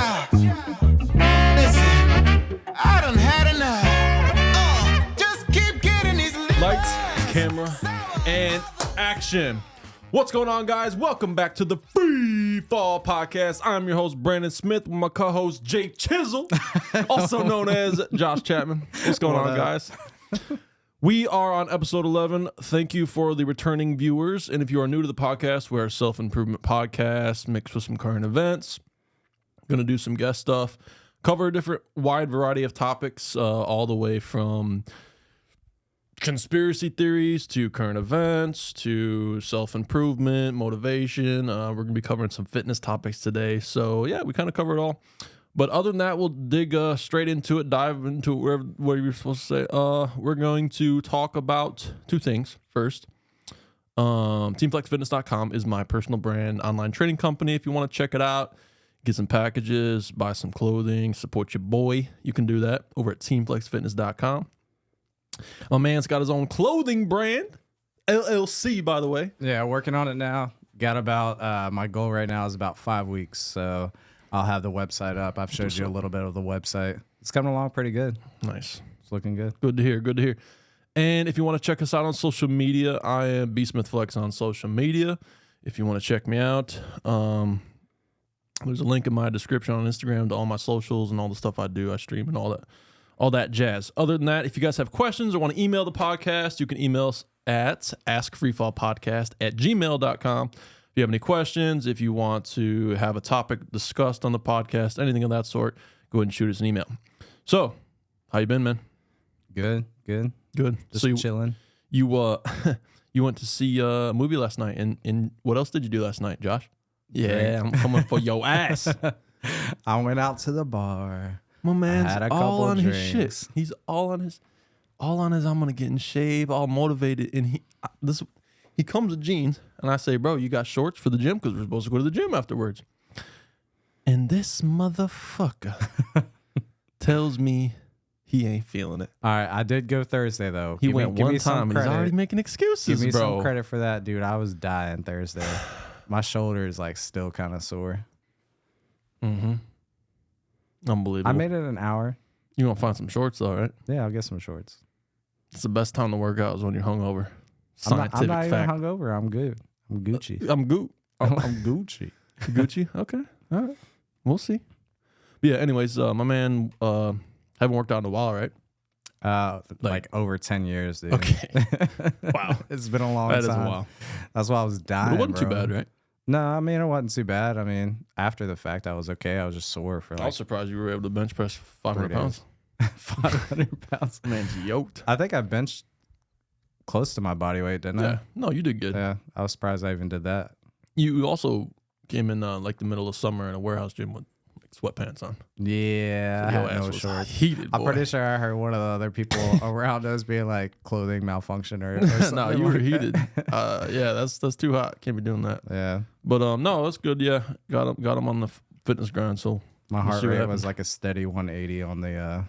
child. Listen, I done had enough. Just keep getting these Lights, camera, and action. What's going on, guys? Welcome back to the Free Fall Podcast. I'm your host, Brandon Smith, with my co-host, Jake Chisel, also known as Josh Chapman. What's going on, guys? We are on episode 11. Thank you for the returning viewers. And if you are new to the podcast, we're a self-improvement podcast mixed with some current events. Going to do some guest stuff, cover a different wide variety of topics, all the way from conspiracy theories to current events to self-improvement, motivation. We're going to be covering some fitness topics today. So, yeah, we kind of cover it all. But other than that, we'll dig straight into it, dive into it, what you're supposed to say. We're going to talk about two things. First, teamflexfitness.com is my personal brand online training company. If you want to check it out, get some packages, buy some clothing, support your boy, you can do that over at teamflexfitness.com. My man's got his own clothing brand, LLC, by the way. Yeah, working on it now. Got about, my goal right now is about 5 weeks, so I'll have the website up. I've showed you a little bit of the website. It's coming along pretty good. Nice. It's looking good. Good to hear, good to hear. And if you want to check us out on social media, I am BSmithFlex on social media. If you want to check me out, there's a link in my description on Instagram to all my socials and all the stuff I do. I stream and all that jazz. Other than that, if you guys have questions or want to email the podcast, you can email us at askfreefallpodcast@gmail.com. If you have any questions, if you want to have a topic discussed on the podcast, anything of that sort, go ahead and shoot us an email. So, how you been, man? Good. Just so chilling. You went to see a movie last night, and what else did you do last night, Josh? Yeah, I'm coming for your ass. I went out to the bar. My man's had a all couple on drinks. his shit. He's all on his. I'm gonna get in shape, all motivated, and he comes with jeans, and I say, bro, you got shorts for the gym because we're supposed to go to the gym afterwards. And this motherfucker tells me he ain't feeling it. All right, I did go Thursday, though. He went one time, and he's already making excuses, Give me bro. some credit for that, dude. I was dying Thursday. My shoulder is like still kind of sore. Mm-hmm. Unbelievable. I made it an hour. You gonna find some shorts though, right? Yeah, I'll get some shorts. It's the best time to work out is when you're hungover. I'm not Scientific even fact. hungover. I'm good. I'm Gucci. I'm Gucci. I'm Gucci. Gucci? Okay. All right. We'll see. But yeah, anyways, my man haven't worked out in a while, right? Like over 10 years, dude. Okay. Wow. It's been a long time. That is a while. That's why I was dying. But it wasn't too bro. bad, right? No, I mean, it wasn't too bad. I mean, after the fact, I was okay. I was just sore for I like was surprised you were able to bench press 500 3 pounds. 500 pounds. Man's yoked. I think I benched close to my body weight, didn't Yeah. No, you did good. I? Yeah. I was surprised I even did that. You also came in like the middle of summer in a warehouse gym with like sweatpants on. Yeah. I Your had ass no was shorts. heated, I'm boy. pretty sure I heard one of the other people around us being like clothing malfunction or something. No, you were like heated. that. Yeah, that's too hot. Can't be doing that. Yeah. But no, that's good. Yeah, got him on the fitness grind. So My we'll heart see what rate happens. was like a steady 180 on the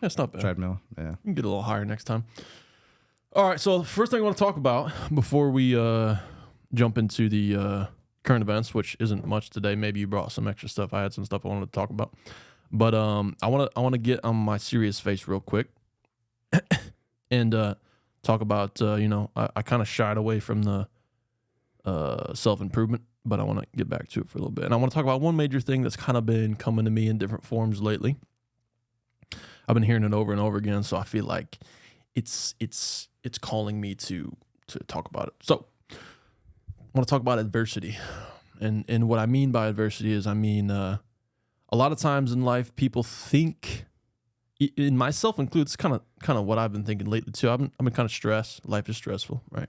That's not bad. treadmill. Yeah. You can get a little higher next time. All right, so the first thing I want to talk about before we jump into the current events, which isn't much today. Maybe you brought some extra stuff. I had some stuff I wanted to talk about, but I want to get on my serious face real quick and talk about I kind of shied away from the self-improvement, but I want to get back to it for a little bit, and I want to talk about one major thing that's kind of been coming to me in different forms lately. I've been hearing it over and over again, so I feel like it's calling me to talk about it. So I want to talk about adversity. And what I mean by adversity is, a lot of times in life, people think, in myself included, it's kind of what I've been thinking lately too. I've been kind of stressed. Life is stressful, right?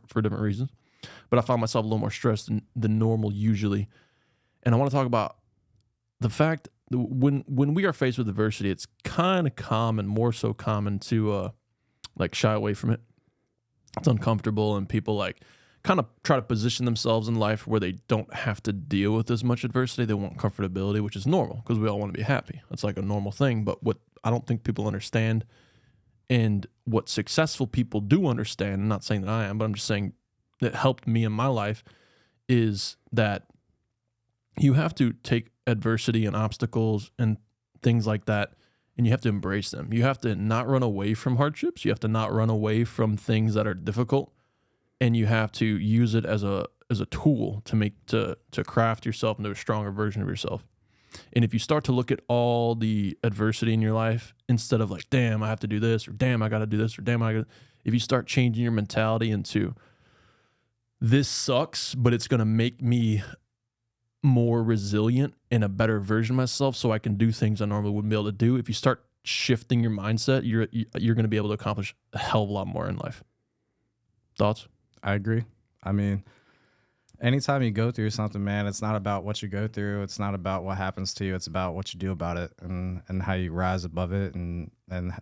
For different reasons. But I find myself a little more stressed than normal usually. And I want to talk about the fact that when we are faced with adversity, it's kind of common, more so common to like shy away from it. It's uncomfortable, and people like kind of try to position themselves in life where they don't have to deal with as much adversity. They want comfortability, which is normal because we all want to be happy. That's like a normal thing. But what I don't think people understand, and what successful people do understand, I'm not saying that I am, but I'm just saying that helped me in my life, is that you have to take adversity and obstacles and things like that, and you have to embrace them. You have to not run away from hardships. You have to not run away from things that are difficult, and you have to use it as a tool to craft yourself into a stronger version of yourself. And if you start to look at all the adversity in your life instead of like, damn, I have to do this, or damn, I got to do this, or damn, if you start changing your mentality into this sucks, but it's going to make me more resilient and a better version of myself so I can do things I normally wouldn't be able to do. If you start shifting your mindset, you're going to be able to accomplish a hell of a lot more in life. Thoughts? I agree. I mean, anytime you go through something, man, it's not about what you go through. It's not about what happens to you. It's about what you do about it and how you rise above it. And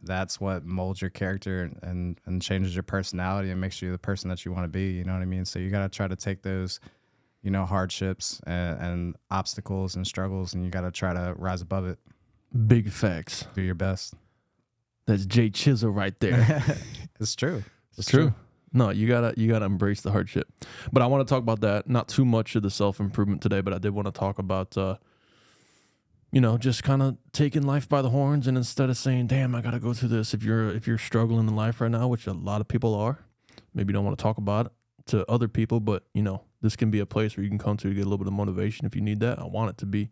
that's what molds your character and changes your personality and makes you the person that you want to be. You know what I mean? So you got to try to take those, you know, hardships and obstacles and struggles, and you got to try to rise above it. Big facts. Do your best. That's Jay Chisel right there. It's true. It's true. No, you gotta embrace the hardship. But I want to talk about that. Not too much of the self-improvement today, but I did want to talk about, just kind of taking life by the horns, and instead of saying, "Damn, I gotta go through this," if you're struggling in life right now, which a lot of people are, maybe you don't want to talk about it to other people, but this can be a place where you can come to get a little bit of motivation if you need that. I want it to be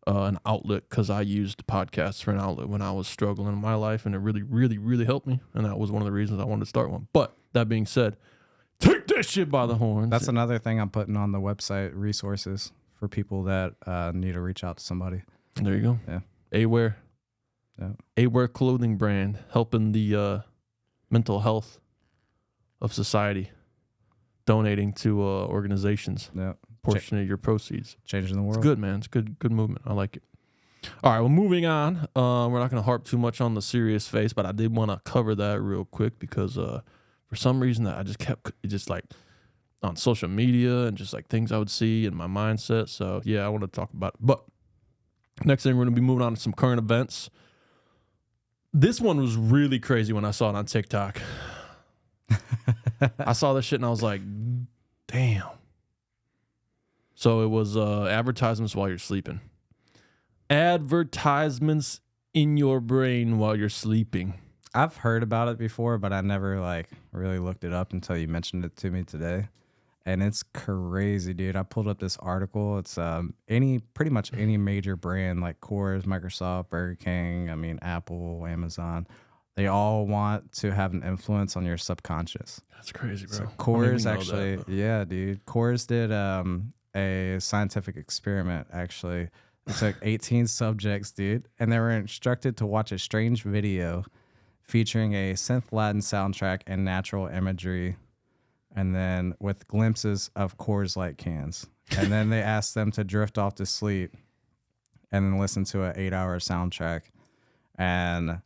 an outlet, because I used podcasts for an outlet when I was struggling in my life, and it really, really, really helped me. And that was one of the reasons I wanted to start one. But that being said, take that shit by the horns. That's another thing I'm putting on the website, resources for people that need to reach out to somebody. There you go. Yeah. Aware. Yeah. Aware clothing brand, helping the mental health of society, donating to organizations. Yeah. Portion of your proceeds. Changing the world. It's good, man. It's good movement. I like it. All right, well, moving on. We're not going to harp too much on the serious face, but I did want to cover that real quick because for some reason that I just kept like on social media and just like things I would see in my mindset. So yeah, I want to talk about it. But next thing, we're going to be moving on to some current events. This one was really crazy when I saw it on TikTok. I saw this shit and I was like, damn. So it was advertisements while you're sleeping. Advertisements in your brain while you're sleeping. I've heard about it before, but I never really looked it up until you mentioned it to me today. And it's crazy, dude. I pulled up this article. It's pretty much any major brand like Coors, Microsoft, Burger King, Apple, Amazon. They all want to have an influence on your subconscious. That's crazy, bro. So Coors actually, yeah, dude. Coors did a scientific experiment, actually. It took 18 subjects, dude, and they were instructed to watch a strange video featuring a synth Latin soundtrack and natural imagery, and then with glimpses of Coors Light cans. And then they asked them to drift off to sleep and then listen to an 8-hour soundtrack. And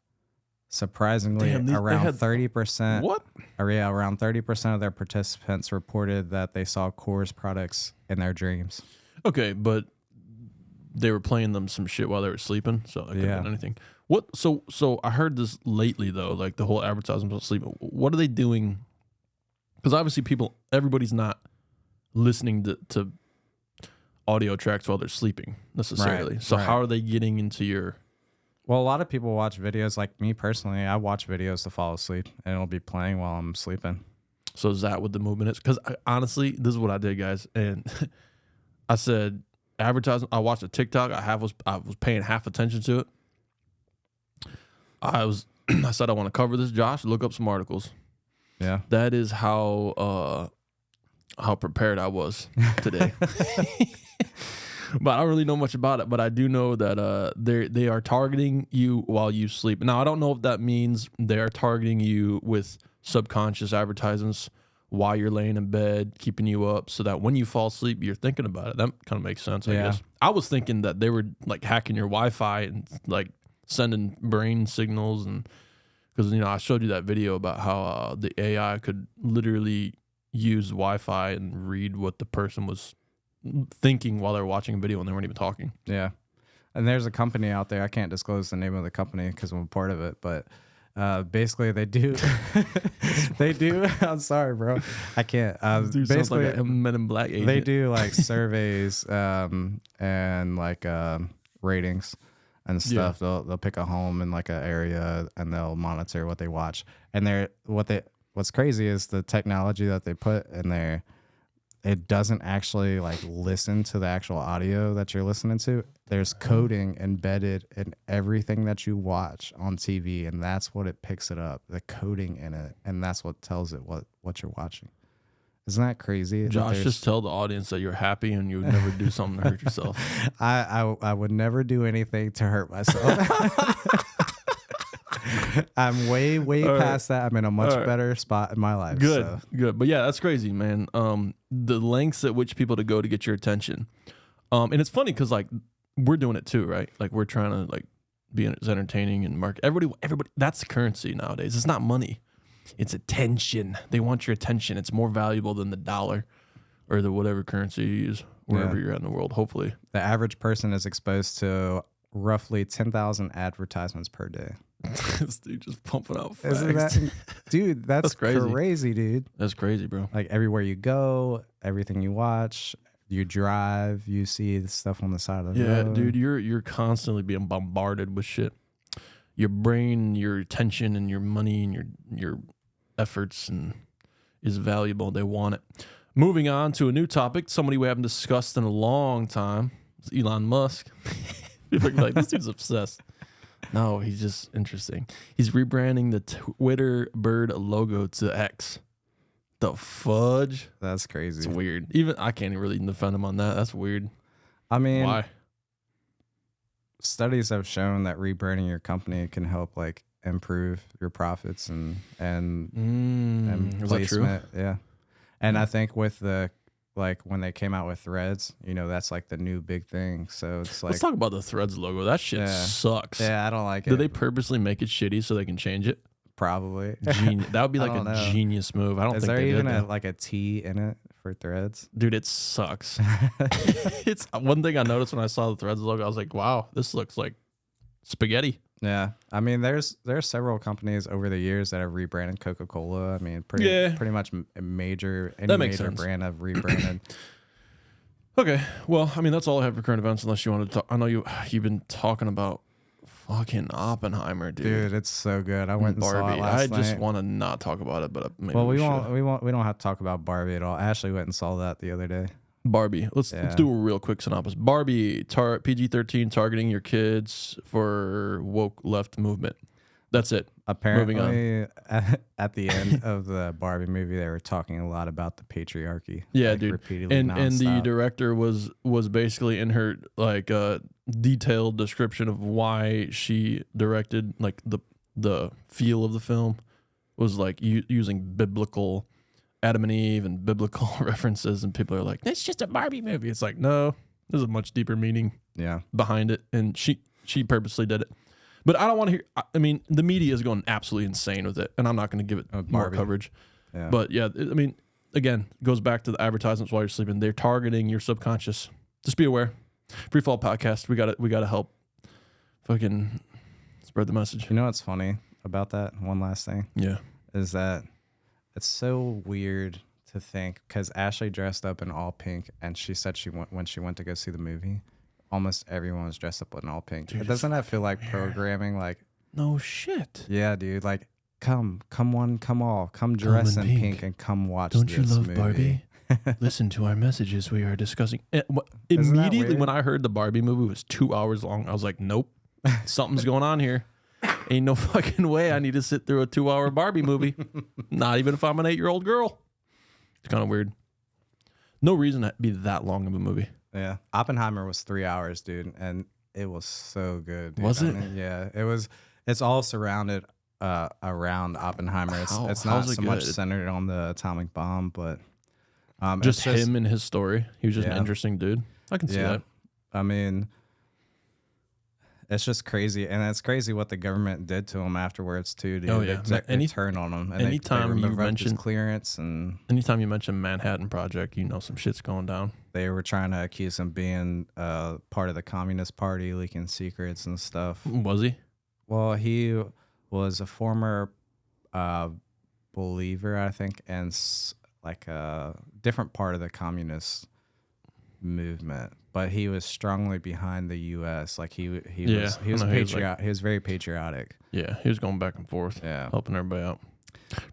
surprisingly, around 30%. What? Yeah, around 30% of their participants reported that they saw Coors products in their dreams. Okay, but they were playing them some shit while they were sleeping, so it could have been anything. What? So I heard this lately though, like the whole advertisement while sleeping. What are they doing? Because obviously everybody's not listening to audio tracks while they're sleeping necessarily. Right, so right. how are they getting into your? Well, a lot of people watch videos. Like me personally, I watch videos to fall asleep, and it'll be playing while I'm sleeping. So is that what the movement is? Because honestly, this is what I did, guys. And I said advertising. I watched a TikTok. I was paying half attention to it. I said I want to cover this, Josh. Look up some articles. Yeah, that is how prepared I was today. But I don't really know much about it. But I do know that they are targeting you while you sleep. Now I don't know if that means they are targeting you with subconscious advertisements while you're laying in bed, keeping you up, so that when you fall asleep, you're thinking about it. That kind of makes sense, I guess. I was thinking that they were like hacking your Wi-Fi and like sending brain signals, and because I showed you that video about how the AI could literally use Wi-Fi and read what the person was thinking while they were watching a video and they weren't even talking. Yeah. And there's a company out there. I can't disclose the name of the company because I'm a part of it, but Basically, they do. They do. I'm sorry, bro. I can't. Dude, sounds Basically, like a Men in Black agent. they do like surveys and like ratings and stuff. They'll pick a home in like an area and they'll monitor what they watch. And what's crazy is the technology that they put in there. It doesn't actually like listen to the actual audio that you're listening to. There's coding embedded in everything that you watch on TV, and that's what it picks it up. The coding in it, and that's what tells it what you're watching. Isn't that crazy? Josh, just tell the audience that you're happy and you would never do something to hurt yourself. I would never do anything to hurt myself. I'm way past that. I'm in a much better spot in my life. Good. But yeah, that's crazy, man. The lengths at which people to go to get your attention. And it's funny because like we're doing it too, right? Like we're trying to like be as entertaining and market. Everybody, that's the currency nowadays. It's not money. It's attention. They want your attention. It's more valuable than the dollar or the whatever currency you use wherever you're at in the world, hopefully. The average person is exposed to roughly 10,000 advertisements per day. This dude just pumping out facts. Isn't that, dude, that's crazy, dude. That's crazy, bro. Like everywhere you go, everything you watch, you drive, you see the stuff on the side of the road. Yeah, dude, you're constantly being bombarded with shit. Your brain, your attention, and your money, and your efforts and is valuable. They want it. Moving on to a new topic, somebody we haven't discussed in a long time. It's Elon Musk. People are like, this dude's obsessed. No, he's just interesting. He's rebranding the Twitter bird logo to X. The fudge? That's crazy. It's weird. Even I can't even really defend him on that. That's weird. I mean, why? Studies have shown that rebranding your company can help like improve your profits and Is that true? placement. Yeah. And I think with the like when they came out with Threads, you know, that's like the new big thing. So it's like, let's talk about the Threads logo. That shit sucks. Yeah, I don't like it. Did they purposely make it shitty so they can change it? Probably. That would be like a genius move. I don't think they did. Is there even like a T in it for Threads? Dude, it sucks. It's one thing I noticed when I saw the Threads logo. I was like, wow, this looks like spaghetti. Yeah, I mean, there's several companies over the years that have rebranded Coca-Cola. I mean, pretty much any major brand have rebranded. Okay, well, I mean, that's all I have for current events. Unless you want to talk, I know you've been talking about fucking Oppenheimer, dude. Dude, it's so good. I went and saw it last night. I just want to not talk about it, but maybe we don't have to talk about Barbie at all. Ashley went and saw that the other day. Barbie. Let's do a real quick synopsis. Barbie, PG-13, targeting your kids for woke left movement. That's it. Apparently, at the end of the Barbie movie, they were talking a lot about the patriarchy. Yeah, like, dude. Repeatedly and nonstop. the director was basically in her like detailed description of why she directed like the feel of the film was like using biblical Adam and Eve and biblical references, and people are like, "It's just a Barbie movie." It's like, no, there's a much deeper meaning behind it, and she purposely did it. But I don't want to hear. I mean, the media is going absolutely insane with it, and I'm not going to give it more coverage. Yeah. But yeah, I mean, again, it goes back to the advertisements while you're sleeping. They're targeting your subconscious. Just be aware. Free Fall Podcast. We got to help. Fucking spread the message. You know what's funny about that? One last thing. Yeah. Is that it's so weird to think because Ashley dressed up in all pink, and she said when she went to go see the movie, almost everyone was dressed up in all pink. Dude, doesn't that feel like programming? Like, no shit. Yeah, dude. Like, come one, come all, come dress in pink and come watch. Don't this you love movie. Barbie? Listen to our messages we are discussing. Immediately when I heard the Barbie movie was 2 hours long, I was like, nope, something's going on here. Ain't no fucking way I need to sit through a 2-hour Barbie movie. Not even if I'm an 8-year-old girl. It's kind of weird. No reason to be that long of a movie. Yeah. Oppenheimer was 3 hours, dude. And it was so good. Dude. Was it? Yeah. It was. It's all surrounded around Oppenheimer. It's not so much centered on the atomic bomb, but just him and his story. He was just an interesting dude. I can see that. I mean, it's just crazy, and it's crazy what the government did to him afterwards too. Dude. Oh yeah, they turned on him. And anytime they you mention clearance, and anytime you mention Manhattan Project, you know some shit's going down. They were trying to accuse him being part of the Communist Party, leaking secrets and stuff. Was he? Well, he was a former believer, I think, and like a different part of the communist movement, but he was strongly behind the U.S. Like he was patriot. He was very patriotic. Yeah, he was going back and forth, helping everybody out.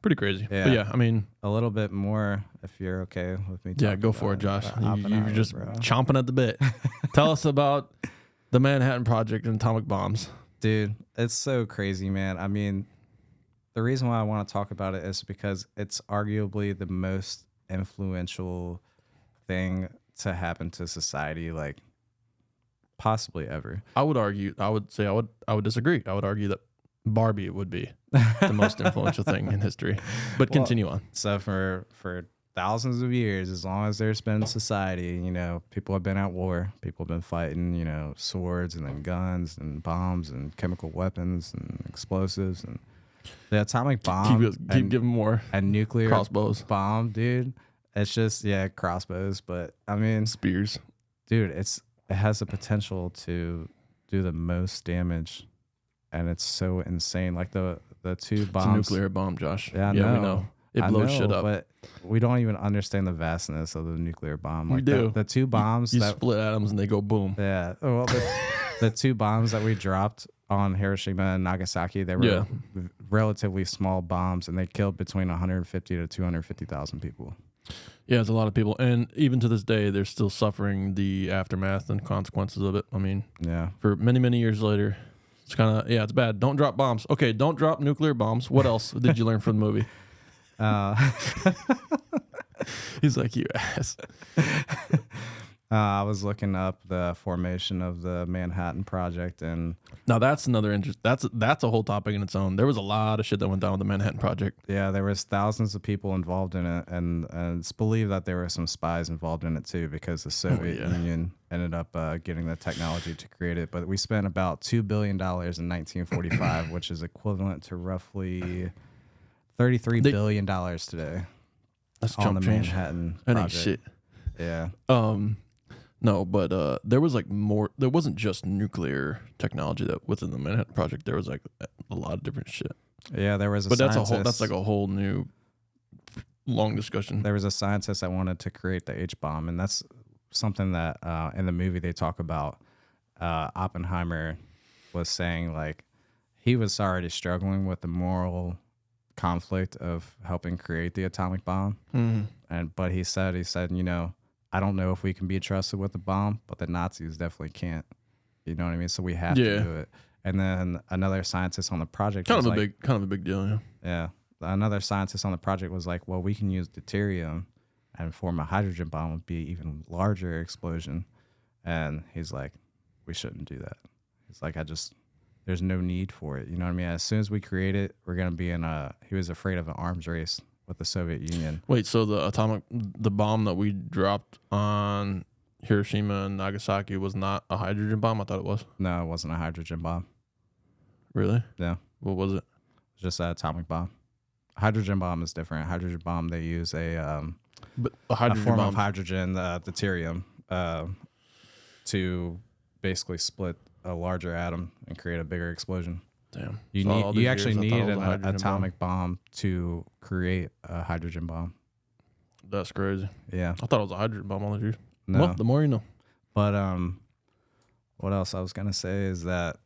Pretty crazy. Yeah. But yeah, I mean, a little bit more if you're okay with me. Yeah, go for it, Josh. You're just chomping at the bit. Tell us about the Manhattan Project and atomic bombs. Dude, it's so crazy, man. I mean, the reason why I want to talk about it is because it's arguably the most influential thing to happen to society, like possibly ever. I would disagree. I would argue that Barbie would be the most influential thing in history. But continue on. So for thousands of years, as long as there's been society, you know, people have been at war, people have been fighting, you know, swords and then guns and bombs and chemical weapons and explosives and the atomic bomb. Keep giving more. And nuclear crossbows. Bomb, dude. It's just crossbows, but I mean spears. Dude, it has the potential to do the most damage, and it's so insane. Like the two bombs. It's a nuclear bomb, Josh. Yeah, we know. It blows shit up. But we don't even understand the vastness of the nuclear bomb. Like we do. The two bombs. You split atoms and they go boom. Yeah. Well, the two bombs that we dropped on Hiroshima and Nagasaki, they were relatively small bombs, and they killed between 150 to 250,000 people. Yeah, it's a lot of people. And even to this day, they're still suffering the aftermath and consequences of it. I mean, for many, many years later, it's kind of, it's bad. Don't drop bombs. Okay, don't drop nuclear bombs. What else did you learn from the movie? He's like, you ass. I was looking up the formation of the Manhattan Project, and now that's another interest. That's a whole topic in its own. There was a lot of shit that went down with the Manhattan Project. Yeah, there was thousands of people involved in it, and it's believed that there were some spies involved in it too, because the Soviet Union ended up getting the technology to create it. But we spent about $2 billion in 1945, which is equivalent to roughly $33 billion today. That's on the change. Manhattan That Project. ain't shit. Yeah. No, but there was like more. There wasn't just nuclear technology that within the Manhattan Project. There was like a lot of different shit. Yeah, there was. But that's like a whole new long discussion. There was a scientist that wanted to create the H bomb, and that's something that in the movie they talk about. Oppenheimer was saying like he was already struggling with the moral conflict of helping create the atomic bomb, but he said, you know, I don't know if we can be trusted with the bomb, but the Nazis definitely can't. You know what I mean? So we have to do it. And then another scientist on the project kind of a big deal. Yeah. Yeah. Another scientist on the project was like, well, we can use deuterium and form a hydrogen bomb would be even larger explosion. And he's like, we shouldn't do that. He's like, there's no need for it. You know what I mean? As soon as we create it, we're going to be he was afraid of an arms race with the Soviet Union. Wait, so the bomb that we dropped on Hiroshima and Nagasaki was not a hydrogen bomb? I thought it was. No, it wasn't a hydrogen bomb. Really? Yeah. What was it? Just an atomic bomb. Hydrogen bomb is different. Hydrogen bomb, they use a form of hydrogen, deuterium, to basically split a larger atom and create a bigger explosion. Damn. You actually need an atomic bomb to create a hydrogen bomb. That's crazy. Yeah. I thought it was a hydrogen bomb on the juice. No. Well, the more you know. But what else I was gonna say is that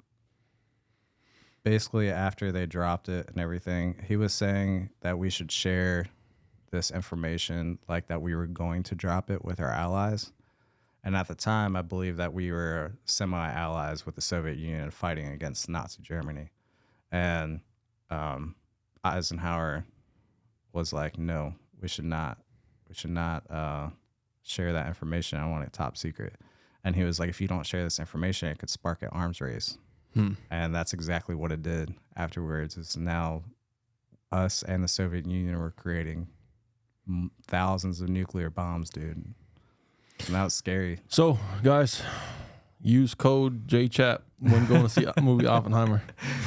basically after they dropped it and everything, he was saying that we should share this information, like that we were going to drop it with our allies. And at the time, I believe that we were semi-allies with the Soviet Union fighting against Nazi Germany. And Eisenhower was like, no, we should not share that information. I want it top secret. And he was like, if you don't share this information, it could spark an arms race. And that's exactly what it did afterwards. Is now us and the Soviet Union were creating thousands of nuclear bombs, dude. And that was scary. So, guys, use code JCHAP when going to see a movie Oppenheimer.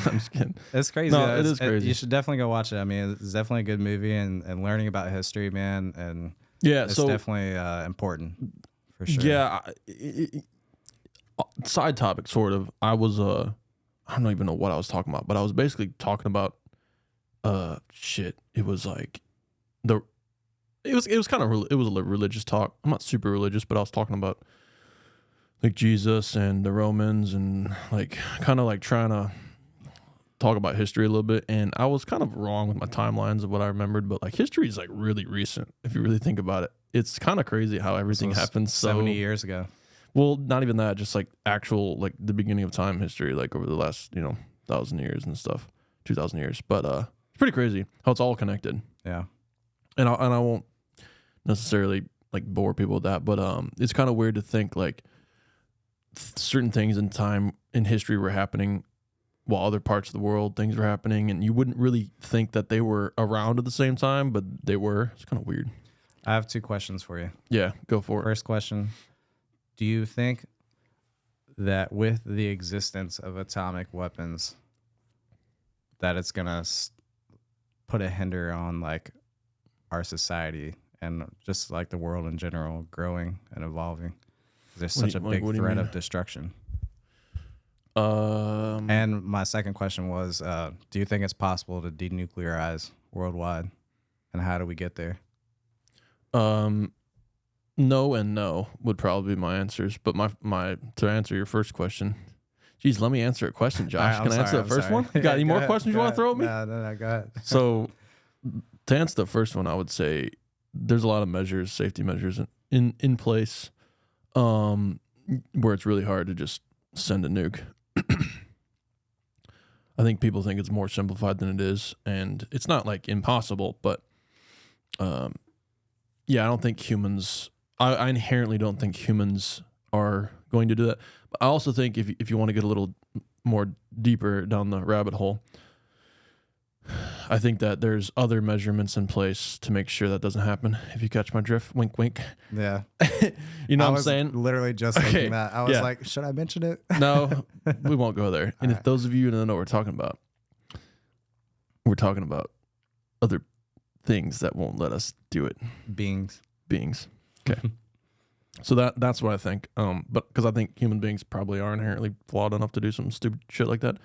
I'm just kidding. It's crazy. No, it is crazy. You should definitely go watch it. I mean, it's definitely a good movie, and learning about history, man. And it's definitely important for sure. Yeah. Side topic, sort of. I was I don't even know what I was talking about, but I was basically talking about shit. It was like it was kind of it was a religious talk. I'm not super religious, but I was talking about like Jesus and the Romans and like kind of like trying to talk about history a little bit. And I was kind of wrong with my timelines of what I remembered, but like history is like really recent if you really think about it. It's kind of crazy how everything happens 70 years ago. Well, not even that, just like actual like the beginning of time history, like over the last 1,000 years and stuff, 2,000 years. But it's pretty crazy how it's all connected. Yeah, and I won't necessarily like bore people with that, but it's kind of weird to think like certain things in time in history were happening while other parts of the world things were happening, and you wouldn't really think that they were around at the same time, but they were. It's kind of weird. I have 2 questions for you. Yeah, go for it. First question: do you think that with the existence of atomic weapons, that it's gonna put a hinder on like our society and just like the world in general growing and evolving? There's such a big threat of destruction. And my second question was, do you think it's possible to denuclearize worldwide, and how do we get there? No and no would probably be my answers, but my to answer your first question, geez, let me answer a question, Josh. Can I answer the first one? You got any more questions you want to throw at me? No, go ahead. So to answer the first one, I would say there's a lot of measures, safety measures in place, where it's really hard to just send a nuke. I think people think it's more simplified than it is, and it's not like impossible, but yeah, I don't think humans. I inherently don't think humans are going to do that. But I also think if you want to get a little more deeper down the rabbit hole, I think that there's other measurements in place to make sure that doesn't happen. If you catch my drift, wink, wink. Yeah. You know what I'm saying? Literally just thinking that. I was like, should I mention it? No, we won't go there. And if those of you don't know what we're talking about other things that won't let us do it. Beings. Okay. So that's what I think. But because I think human beings probably are inherently flawed enough to do some stupid shit like that,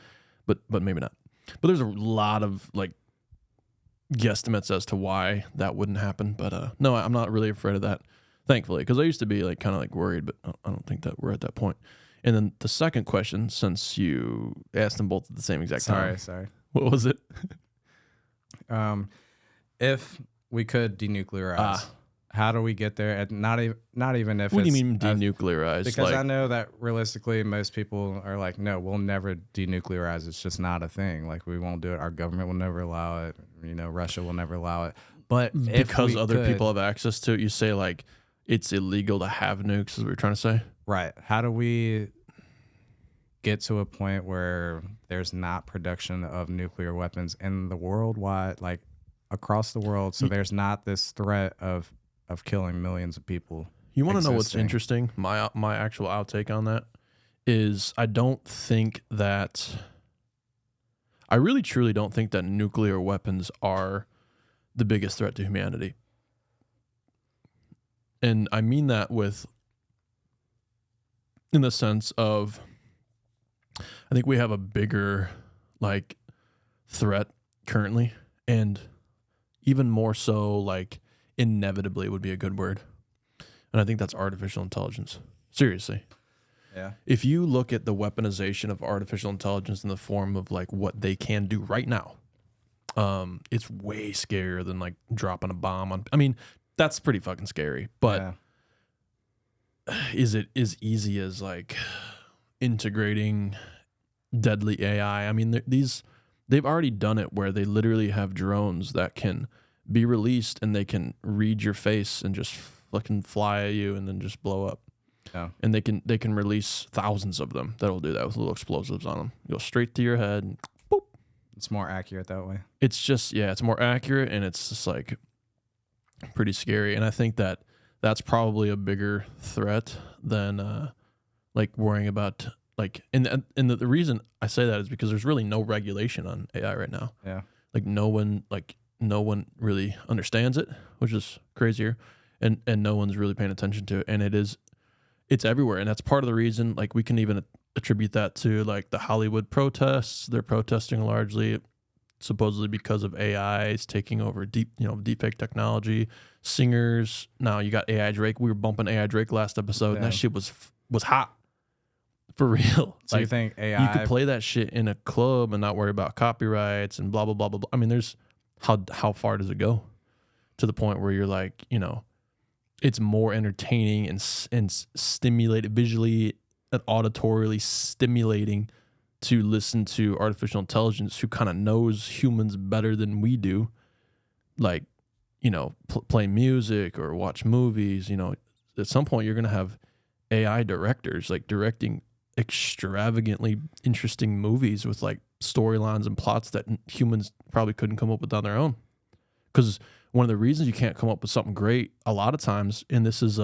but maybe not. But there's a lot of like guesstimates as to why that wouldn't happen. But no, I'm not really afraid of that, thankfully, because I used to be like kind of like worried, but I don't think that we're at that point. And then the second question, since you asked them both at the same exact time. Sorry. What was it? If we could denuclearize, how do we get there? And not even if. What do you mean denuclearize? Because like, I know that realistically, most people are like, no, we'll never denuclearize. It's just not a thing. Like we won't do it. Our government will never allow it. Russia will never allow it. But because other people have access to it, you say like it's illegal to have nukes. Is what you're trying to say? Right. How do we get to a point where there's not production of nuclear weapons in the worldwide, like across the world, so there's not this threat of killing millions of people? You want to know what's interesting? My actual outtake on that is I really truly don't think that nuclear weapons are the biggest threat to humanity. And I mean that in the sense of I think we have a bigger like threat currently, and even more so like inevitably would be a good word. And I think that's artificial intelligence. Seriously. Yeah. If you look at the weaponization of artificial intelligence in the form of like what they can do right now, it's way scarier than like dropping a bomb on. I mean, that's pretty fucking scary. But is it as easy as like integrating deadly AI? I mean, they've already done it where they literally have drones that can be released and they can read your face and just fucking fly at you and then just blow up. Yeah. And they can release thousands of them that'll do that with little explosives on them. Go straight to your head and boop. It's more accurate that way. It's just, it's more accurate and it's just like pretty scary. And I think that that's probably a bigger threat than like worrying about like, and the reason I say that is because there's really no regulation on AI right now. Yeah. Like no one really understands it, which is crazier. And no one's really paying attention to it. And it's everywhere. And that's part of the reason, like we can even attribute that to like the Hollywood protests. They're protesting largely supposedly because of AIs taking over deepfake technology. Singers, now you got AI Drake. We were bumping AI Drake last episode, and that shit was hot for real. So you think AI? You could play that shit in a club and not worry about copyrights and blah blah blah blah blah. I mean, there's how far does it go? To the point where you're like, it's more entertaining and stimulated visually and auditorily stimulating to listen to artificial intelligence who kind of knows humans better than we do, like, play music or watch movies. At some point you're going to have AI directors like directing extravagantly interesting movies with like storylines and plots that humans probably couldn't come up with on their own. Because one of the reasons you can't come up with something great a lot of times, and this is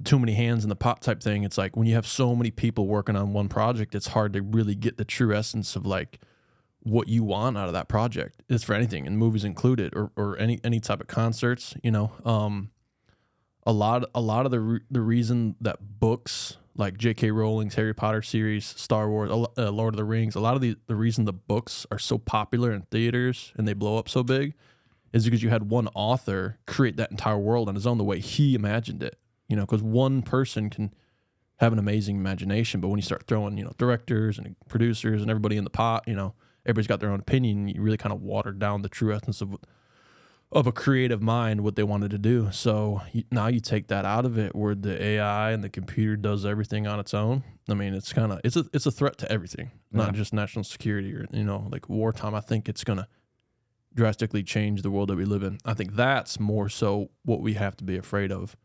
too many hands in the pot type thing. It's like when you have so many people working on one project, it's hard to really get the true essence of like what you want out of that project. It's for anything, and movies included, or any type of concerts. A lot of the reason that books like J.K. Rowling's Harry Potter series, Star Wars, Lord of the Rings, a lot of the reason the books are so popular in theaters and they blow up so big is because you had one author create that entire world on his own the way he imagined it. Because one person can have an amazing imagination, but when you start throwing, directors and producers and everybody in the pot, everybody's got their own opinion. You really kind of watered down the true essence of a creative mind, what they wanted to do. So now you take that out of it, where the AI and the computer does everything on its own. I mean, it's a threat to everything, not just national security or like wartime. I think it's gonna drastically change the world that we live in. I think that's more so what we have to be afraid of.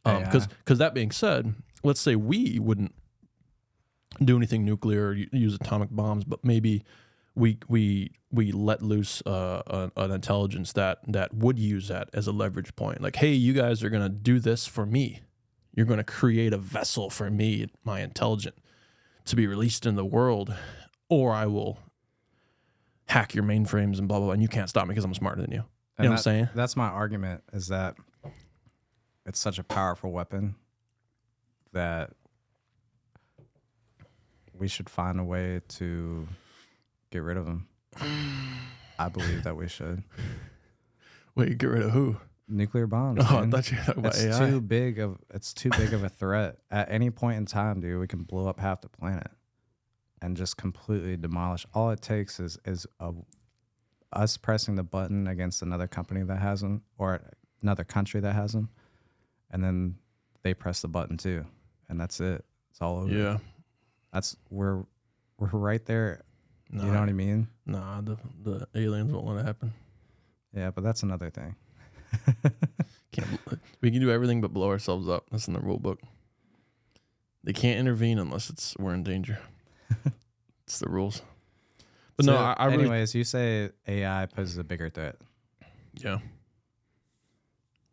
Because that being said, let's say we wouldn't do anything nuclear or use atomic bombs, but maybe we let loose an intelligence that would use that as a leverage point. Like, hey, you guys are gonna do this for me. You're gonna create a vessel for me, my intelligence, to be released in the world, or I will hack your mainframes and blah blah blah, and you can't stop me because I'm smarter than you. You know what I'm saying? That's my argument, is that it's such a powerful weapon that we should find a way to get rid of them. I believe that we should. Wait, get rid of who? Nuclear bombs. Oh, man. I thought you were talking about It's AI. it's too big of a threat. At any point in time, dude, we can blow up half the planet and just completely demolish. All it takes is us pressing the button against another company that has them, or another country that has them, and then they press the button too, and that's it. It's all over. Yeah, we're right there. nah, You know what I mean? Nah, the aliens won't let it happen. Yeah, but that's another thing. We can do everything but blow ourselves up. That's in the rule book. They can't intervene unless we're in danger. It's the rules. But So, no, I really, anyways, you say AI poses a bigger threat. yeah.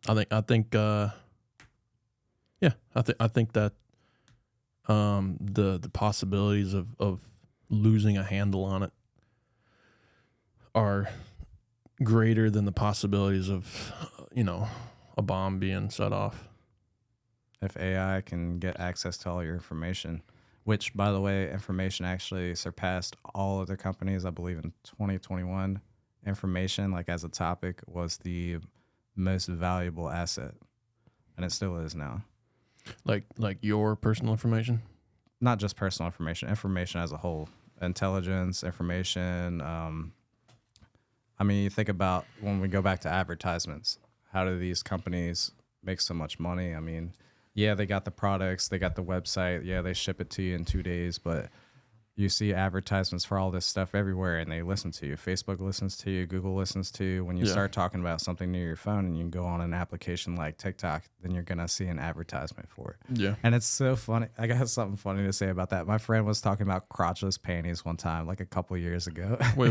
I think I think that the possibilities of losing a handle on it are greater than the possibilities of a bomb being set off. If AI can get access to all your information, which, by the way, information actually surpassed all other companies, I believe, in 2021. Information, like as a topic, was the most valuable asset, and it still is now. Like your personal information? Not just personal information, information as a whole, intelligence, information. I mean, you think about when we go back to advertisements, how do these companies make so much money? I mean, yeah, they got the products, they got the website, yeah, they ship it to you in 2 days, but you see advertisements for all this stuff everywhere, and they listen to you. Facebook listens to you, Google listens to you. When you start talking about something near your phone and you go on an application like TikTok, then you're going to see an advertisement for it. Yeah. And it's so funny. I got something funny to say about that. My friend was talking about crotchless panties one time, like a couple years ago. Wait,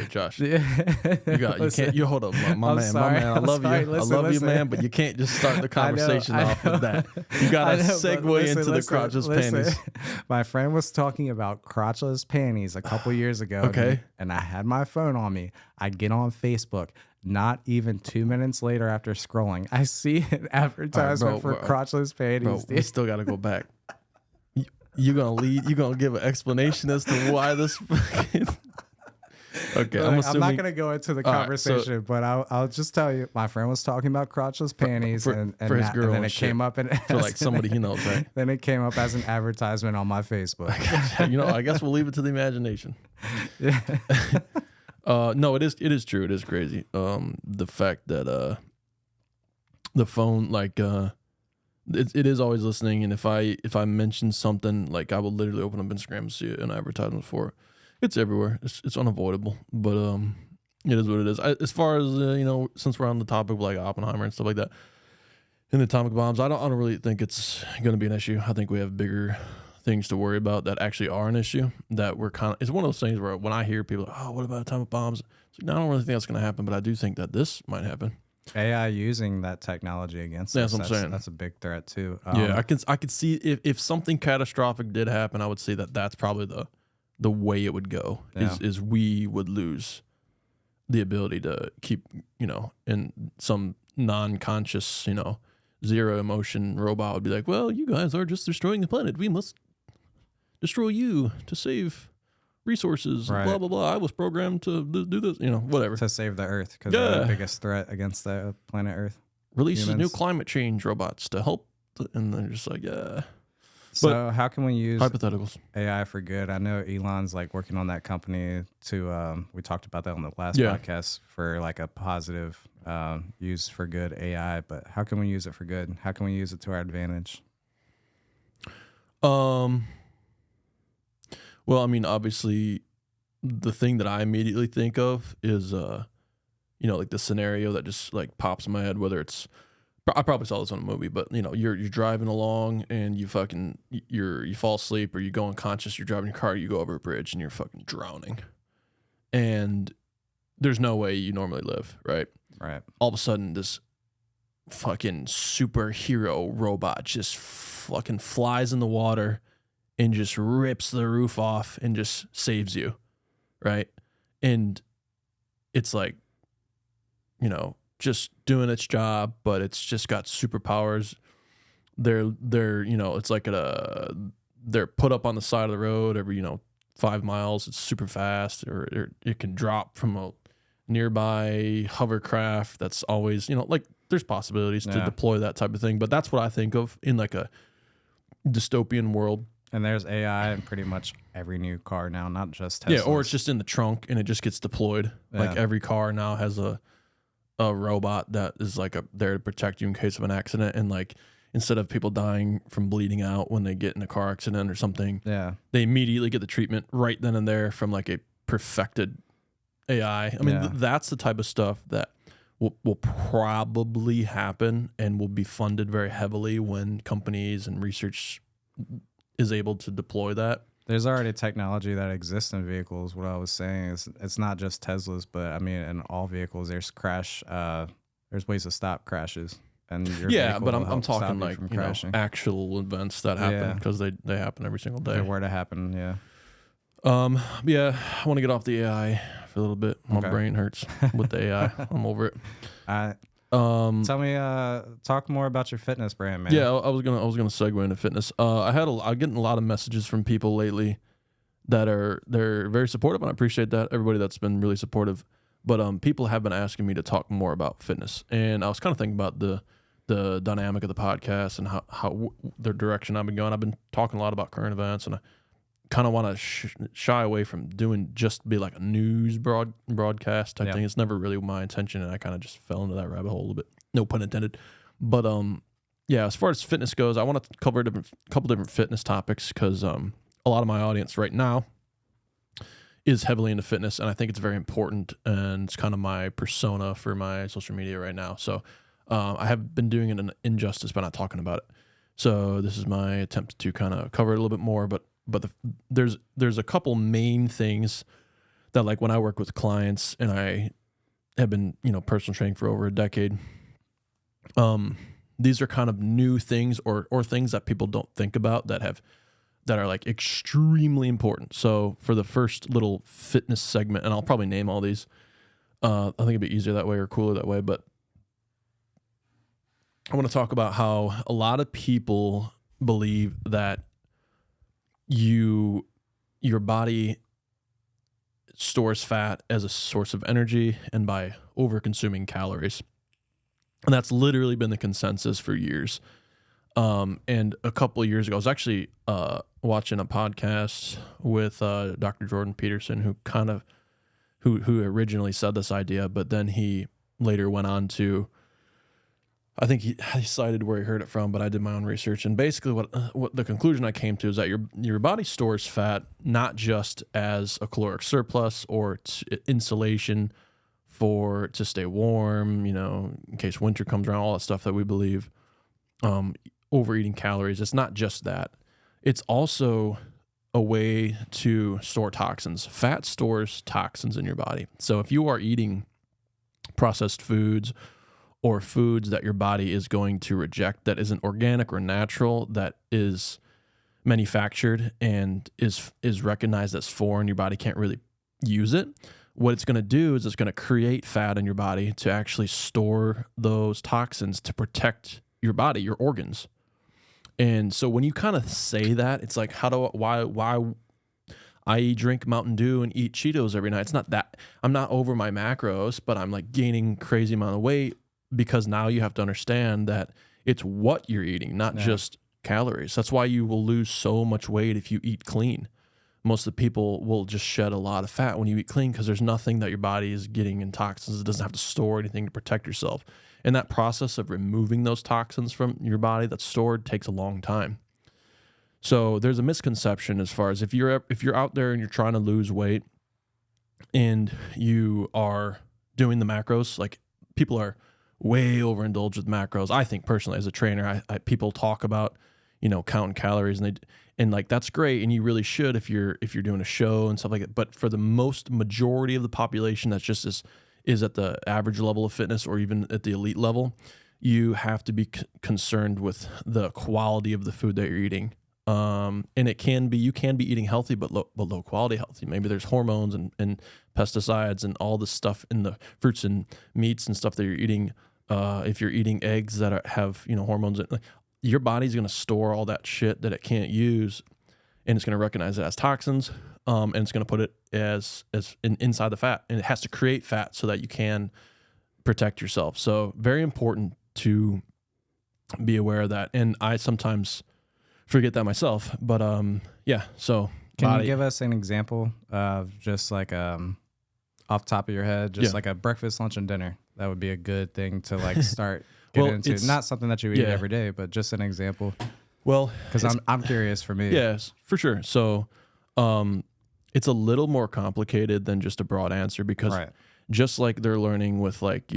Josh. Yeah. You hold up, my man. I love you. Listen, I love you, man, but you can't just start the conversation off with that. You got to segue into the crotchless panties. My friend was talking about crotchless panties a couple years ago. Okay. Dude, and I had my phone on me. I get on Facebook. Not even 2 minutes later after scrolling, I see an advertisement for crotchless panties. Bro, we still got to go back. You gonna lead? You gonna give an explanation as to why this? Okay, Look, I'm I'm assuming. not gonna go into the All right, conversation, but I'll just tell you, my friend was talking about crotchless panties, for and his that- girl and then and it shit. came up and For like somebody he knows, right? Then it came up as an advertisement on my Facebook. I guess we'll leave it to the imagination. Yeah. No, it is true. It is crazy. The fact that the phone, like, it is always listening, and if I mention something, like, I will literally open up Instagram and see an advertisement for it. It's everywhere. It's unavoidable, but it is what it is. As far as since we're on the topic of like Oppenheimer and stuff like that, and the atomic bombs, I don't really think it's going to be an issue. I think we have bigger things to worry about that actually are an issue. That we're kind of. It's one of those things where when I hear people, like, oh, what about atomic bombs? It's like, no, I don't really think that's going to happen, but I do think that this might happen. AI using that technology against us. That's what I'm saying. That's a big threat too. Yeah, I could see if something catastrophic did happen, I would say that's probably the way it would go. Yeah. Is we would lose the ability to keep, in some non-conscious, zero emotion robot would be like, well, you guys are just destroying the planet. We must destroy you to save resources. Right. Blah, blah, blah. I was programmed to do this, whatever. to save the Earth, because they're the biggest threat against the planet Earth. Releases new humans. climate change robots to help. And they're just like, yeah. So how can we use Hypotheticals. AI for good? I know Elon's like working on that company to. We talked about that on the last Yeah. podcast for like a positive use for good AI. But how can we use it for good? How can we use it to our advantage? Well, I mean, obviously, the thing that I immediately think of is, like the scenario that just like pops in my head. Whether it's, I probably saw this on a movie, but you're driving along and you fall asleep or you go unconscious. You're driving your car, you go over a bridge and you're fucking drowning, and there's no way you normally live, right? Right. All of a sudden, this fucking superhero robot just fucking flies in the water and just rips the roof off and just saves you, right? And it's like, just doing its job, but it's just got superpowers. They're it's like they're put up on the side of the road every 5 miles. It's super fast, or it can drop from a nearby hovercraft. That's always like there's possibilities to deploy that type of thing. But that's what I think of in like a dystopian world. And there's AI in pretty much every new car now, not just Teslas. Yeah, or it's just in the trunk and it just gets deployed. Yeah. Like every car now has a robot that is like there to protect you in case of an accident, and like instead of people dying from bleeding out when they get in a car accident or something, they immediately get the treatment right then and there from like a perfected AI. I mean, that's the type of stuff that will probably happen and will be funded very heavily when companies and research is able to deploy that. There's already technology that exists in vehicles. What I was saying is it's not just Teslas, but I mean, in all vehicles, there's there's ways to stop crashes. And your vehicle but will I'm help stop talking you like from crashing. actual events that happen, because they happen every single day. If it were to happen, yeah. Yeah, I want to get off the AI for a little bit. My brain hurts with the AI. I'm over it. Tell me, talk more about your fitness brand, man. Yeah, I was gonna segue into fitness. I'm getting a lot of messages from people lately that they're very supportive, and I appreciate that. Everybody that's been really supportive, but people have been asking me to talk more about fitness, and I was kind of thinking about the dynamic of the podcast and how the direction I've been going. I've been talking a lot about current events, and I kind of want to shy away from doing just be like a news broadcast type thing. It's never really my intention, and I kind of just fell into that rabbit hole a little bit. No pun intended. But as far as fitness goes, I want to cover a couple different fitness topics, because a lot of my audience right now is heavily into fitness, and I think it's very important, and it's kind of my persona for my social media right now. So I have been doing it an injustice by not talking about it. So this is my attempt to kind of cover it a little bit more, but there's a couple main things that, like, when I work with clients, and I have been personal training for over a decade, these are kind of new things or things that people don't think about that are like extremely important. So for the first little fitness segment, and I'll probably name all these, I think it'd be easier that way or cooler that way, but I want to talk about how a lot of people believe that your body stores fat as a source of energy and by over consuming calories. And that's literally been the consensus for years. And a couple of years ago, I was actually watching a podcast with Dr. Jordan Peterson, who originally said this idea, but then he later went on to, I think he cited where he heard it from, but I did my own research. And basically what the conclusion I came to is that your body stores fat not just as a caloric surplus or insulation to stay warm, in case winter comes around, all that stuff that we believe, overeating calories. It's not just that. It's also a way to store toxins. Fat stores toxins in your body. So if you are eating processed foods or foods that your body is going to reject, that isn't organic or natural, that is manufactured and is recognized as foreign, your body can't really use it. What it's going to do is it's going to create fat in your body to actually store those toxins to protect your body, your organs. And so when you kind of say that, it's like, why I drink Mountain Dew and eat Cheetos every night. It's not that I'm not over my macros, but I'm like gaining crazy amount of weight, because now you have to understand that it's what you're eating, not just calories. That's why you will lose so much weight if you eat clean. Most of the people will just shed a lot of fat when you eat clean because there's nothing that your body is getting in toxins. It doesn't have to store anything to protect yourself. And that process of removing those toxins from your body that's stored takes a long time. So there's a misconception as far as if you're out there and you're trying to lose weight and you are doing the macros, like people are way overindulged with macros. I think personally as a trainer, people talk about, counting calories and like that's great, and you really should if you're doing a show and stuff like that. But for the majority of the population that's just is at the average level of fitness or even at the elite level, you have to be concerned with the quality of the food that you're eating. And you can be eating healthy, but low quality healthy. Maybe there's hormones and pesticides and all this stuff in the fruits and meats and stuff that you're eating. If you're eating eggs that have hormones, your body's going to store all that shit that it can't use, and it's going to recognize it as toxins, and it's going to put it as inside the fat, and it has to create fat so that you can protect yourself. So very important to be aware of that. And I sometimes forget that myself, but so can you give us an example of just like off the top of your head, just like a breakfast, lunch, and dinner? That would be a good thing to like start getting into. Not something that you eat every day, but just an example. Well, because I'm curious for me. Yes, for sure. So it's a little more complicated than just a broad answer, because just like they're learning with like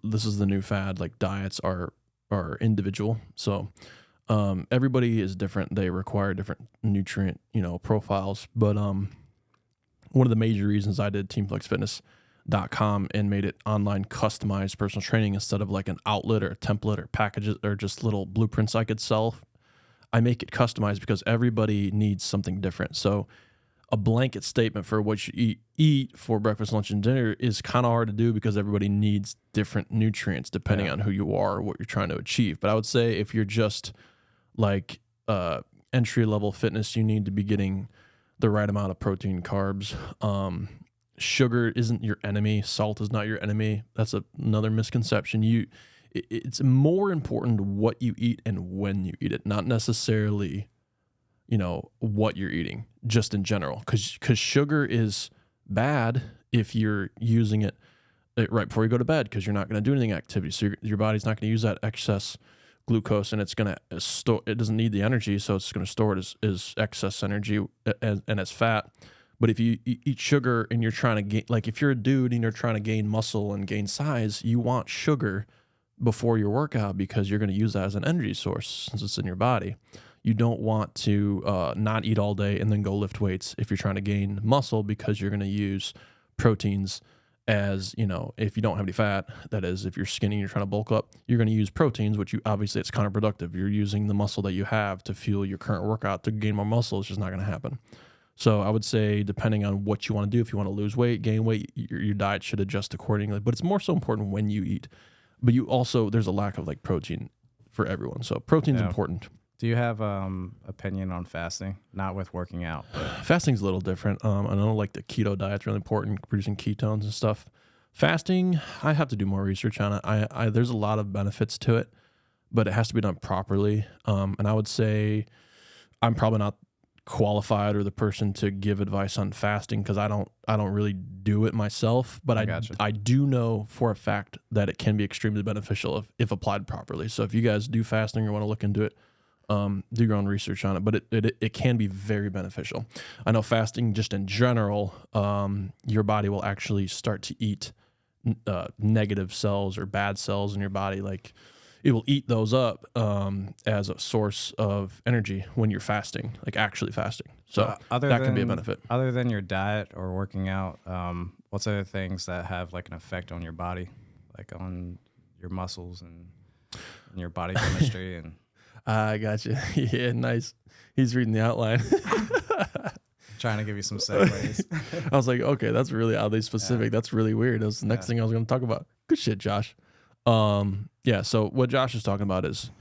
this is the new fad, like diets are individual. So everybody is different. They require different nutrient, profiles. But one of the major reasons I did TeamFlexFitness.com and made it online customized personal training instead of like an outlet or a template or packages or just little blueprints I could sell, I make it customized because everybody needs something different. So a blanket statement for what you eat for breakfast, lunch, and dinner is kind of hard to do because everybody needs different nutrients depending on who you are or what you're trying to achieve. But I would say if you're just like entry level fitness, you need to be getting the right amount of protein, carbs. Sugar isn't your enemy. Salt is not your enemy. That's another misconception. It's more important what you eat and when you eat it, not necessarily, what you're eating, just in general. Because sugar is bad if you're using it right before you go to bed, because you're not going to do anything activity. So your body's not going to use that excess glucose, and it's going to store. It doesn't need the energy, so it's going to store it as excess energy and as fat. But if you eat sugar and you're trying to gain, like if you're a dude and you're trying to gain muscle and gain size, you want sugar before your workout because you're going to use that as an energy source since it's in your body. You don't want to not eat all day and then go lift weights if you're trying to gain muscle, because you're going to use proteins as, if you don't have any fat, that is, if you're skinny and you're trying to bulk up, you're going to use proteins, which obviously it's counterproductive. You're using the muscle that you have to fuel your current workout to gain more muscle. It's just not going to happen. So I would say, depending on what you want to do, if you want to lose weight, gain weight, your diet should adjust accordingly. But it's more so important when you eat. But there's a lack of like protein for everyone. So protein's important. Do you have opinion on fasting? Not with working out. But. Fasting's a little different. I know like the keto diet's really important, producing ketones and stuff. Fasting, I have to do more research on it. I there's a lot of benefits to it, but it has to be done properly. And I would say I'm probably not qualified or the person to give advice on fasting because I don't really do it myself. But I do know for a fact that it can be extremely beneficial if applied properly. So if you guys do fasting or want to look into it, do your own research on it, but it can be very beneficial. I know fasting just in general, your body will actually start to eat negative cells or bad cells in your body. Like it will eat those up as a source of energy when you're fasting, like actually fasting. So that can be a benefit. Other than your diet or working out, what's other things that have like an effect on your body, like on your muscles and your body chemistry and... I got you. Yeah, nice. He's reading the outline. Trying to give you some segues. I was like, okay, that's really oddly specific. Yeah. That's really weird. That's the next thing I was going to talk about. Good shit, Josh. Yeah. So what Josh is talking about is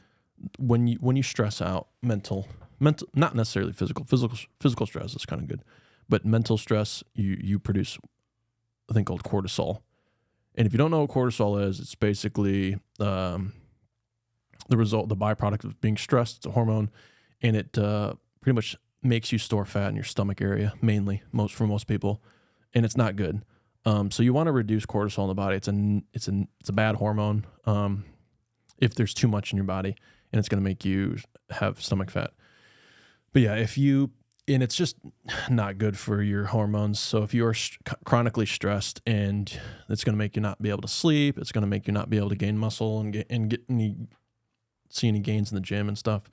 when you stress out, mental, not necessarily physical stress is kind of good, but mental stress, you produce a thing called cortisol. And if you don't know what cortisol is, it's basically the byproduct of being stressed. It's a hormone, and it pretty much makes you store fat in your stomach area, mainly for most people, and it's not good. So you want to reduce cortisol in the body. It's a bad hormone if there's too much in your body, and it's going to make you have stomach fat. But yeah, and it's just not good for your hormones. So if you're chronically stressed, and it's going to make you not be able to sleep, it's going to make you not be able to gain muscle and see any gains in the gym and stuff.